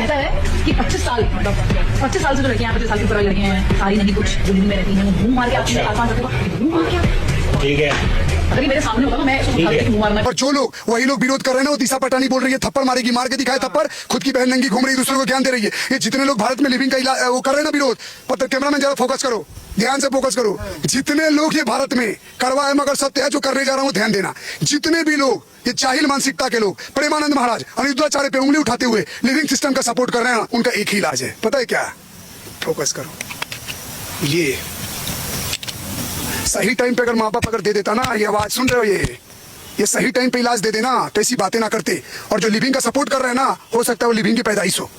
कहता है कि 25 साल से जो लड़कियां 25 साल की ऊपर लड़कियां हैं सारी नहीं कुछ जो दिल्ली में रहती हैं वो मुंह मार के आपके आसमान रखूंगा मुंह मार के ठीक है। अगर ये मेरे सामने होगा मैं इसको उठा के मुंह मारना। और जो लोग वही लोग विरोध कर रहे हैं ना, वो दिशा पटानी बोल रही है थप्पड़ मारेगी, मार के दिखाए थप्पड़, खुद की बहन नंगी घूम रही है, दूसरों को ज्ञान दे रही है। ये जितने लोग भारत में लिविंग का वो कर रहे हैं ना विरोध, पता कैमरामैन जरा फोकस करो, ध्यान से फोकस करो। जितने लोग ये भारत में करवा है मगर सत्य है जो करने जा रहा हूँ ध्यान देना। जितने भी लोग ये चाहिल मानसिकता के लोग प्रेमानंद महाराज अनिरुद्धाचार्य पे उंगली उठाते हुए लिविंग सिस्टम का सपोर्ट कर रहे हैं, उनका एक ही इलाज है, पता है क्या? फोकस करो। ये सही टाइम पे अगर माँ बाप अगर दे देता ना, ये आवाज सुन रहे हो, ये सही टाइम पे इलाज दे देना तो ऐसी बातें ना करते। और जो लिविंग का सपोर्ट कर रहे हैं ना, हो सकता है वो लिविंग की पैदाइश हो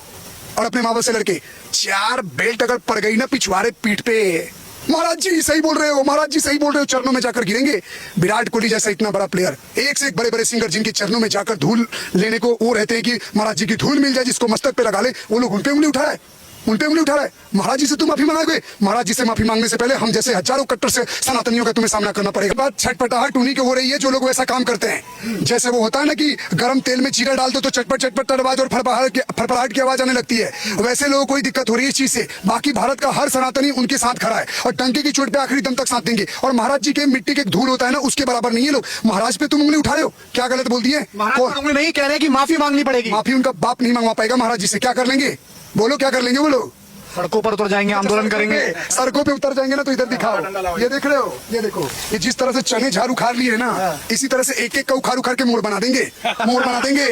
और अपने माँ बाप से लड़के 4 बेल्ट अगर पड़ गई ना पिछवाड़े पीठ पे, महाराज जी सही बोल रहे हो, महाराज जी सही बोल रहे हो, चरणों में जाकर गिरेंगे। विराट कोहली जैसा इतना बड़ा प्लेयर, एक से एक बड़े बड़े सिंगर जिनके चरणों में जाकर धूल लेने को वो रहते हैं कि महाराज जी की धूल मिल जाए, जिसको मस्तक पे लगा ले, वो लोग उन पे उंगली उठा रहा है, उन पे उंगली उठा रहा है। महाराज जी से तुम माफी मांगोगे? महाराज जी से माफी मांगने से पहले हम जैसे हजारों कट्टर से सनातनियों का तुम्हें सामना करना पड़ेगा। बात छटपटाहट उन्हीं की हो रही है जो लोग वैसा काम करते हैं। जैसे वो होता है ना कि गर्म तेल में जीरा डाल दो तो चटपट चटपट आवाज और फड़फड़ाहट की आवाज आने लगती है, वैसे लोगों को दिक्कत हो रही है इस चीज से। बाकी भारत का हर सनातनी उनके साथ खड़ा है और टंकी की चोट पे आखिरी दम तक साथ देंगे। और महाराज जी के मिट्टी के धूल होता है ना, उसके बराबर नहीं है लोग। महाराज पे तुम उंगली उठा रहे हो, क्या गलत बोल दिए? नहीं कह रहे कि माफी मांगनी पड़ेगी। माफी उनका बाप नहीं मंगवा पाएगा महाराज जी से। क्या कर लेंगे बोलो, क्या कर लेंगे वो लोग? सड़कों पर उतर जाएंगे, आंदोलन करेंगे। सड़कों पे उतर जाएंगे ना तो इधर दिखाओ, ये देख रहे हो, ये देखो, ये जिस तरह से चने झाड़ उखाड़ लिए ना, इसी तरह से एक एक का उखाड़ उखाड़ के मोड़ बना देंगे, मोड़ बना देंगे,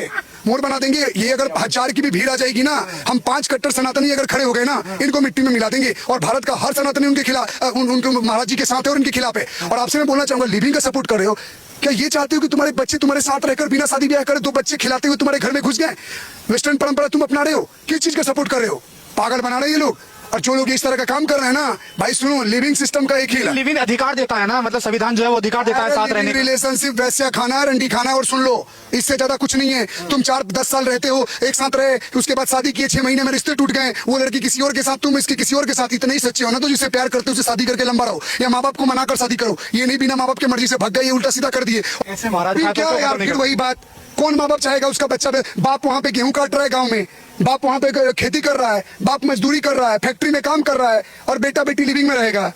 मोड़ बना देंगे। ये अगर 1000 की भी भीड़ आ जाएगी ना, हम 5 कट्टर सनातनी अगर खड़े हो गए ना, इनको मिट्टी में मिला देंगे। और भारत का हर सनातनी उनके खिलाफ, उनके महाराज जी के साथ है और उनके खिलाफ है। और आपसे मैं बोलना चाहूंगा, लिविंग का सपोर्ट कर रहे हो, क्या ये चाहते हो कि तुम्हारे बच्चे तुम्हारे साथ रहकर बिना शादी ब्याह करे 2 बच्चे खिलाते हुए तुम्हारे घर में घुस गए? वेस्टर्न परंपरा तुम अपना रहे हो, किस चीज का सपोर्ट कर रहे हो? पागल बना रहे हैं ये लोग। और जो लोग इस तरह का काम कर रहे हैं ना, भाई सुनो, लिविंग सिस्टम का एक ही लिविंग अधिकार देता है ना, मतलब संविधान जो है वो अधिकार देता है साथ रहने का। रिलेशनशिप वैसे खाना है, रंडी खाना है, और सुन लो, इससे ज्यादा कुछ नहीं है। तुम 4-10 साल रहते हो, एक साथ रहे, उसके बाद शादी किए, 6 महीने में रिश्ते टूट गए, वो लड़की किसी और के साथ, तुम इसके किसी और के साथ, इतने ही सच्चे हो ना तो जिससे प्यार करते हो उसे शादी करके लंबा रहो, या माँ बाप को मना कर शादी करो। ये नहीं बिना माँ बाप की मर्जी से भाग गए, ये उल्टा सीधा कर दिए। ऐसे महाराज क्या यार, फिर वही बात, कौन माँ बाप चाहेगा उसका बच्चा? बाप वहाँ पे गेहूं काट रहा है गाँव में, बाप वहाँ पे खेती कर रहा है, बाप मजदूरी कर रहा है, फैक्ट्री में काम कर रहा है, और बेटा बेटी लिविंग में रहेगा।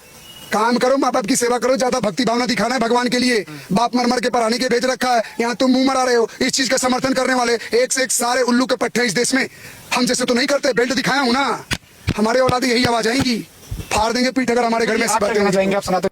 काम करो, माँ बाप की सेवा करो, ज्यादा भक्ति भावना दिखाना है भगवान के लिए। बाप मर मर के पढ़ाने के भेज रखा है, यहाँ तुम मुंह मरा रहे हो। इस चीज का समर्थन करने वाले एक से एक सारे उल्लू के पट्टे इस देश में। हम जैसे तो नहीं करते, बेल्ट दिखाया हूँ ना, हमारे औलाद यही आवाज आएंगी, फाड़ देंगे पीठ अगर हमारे घर में ऐसी बातें हो जाएंगे। आप सनातन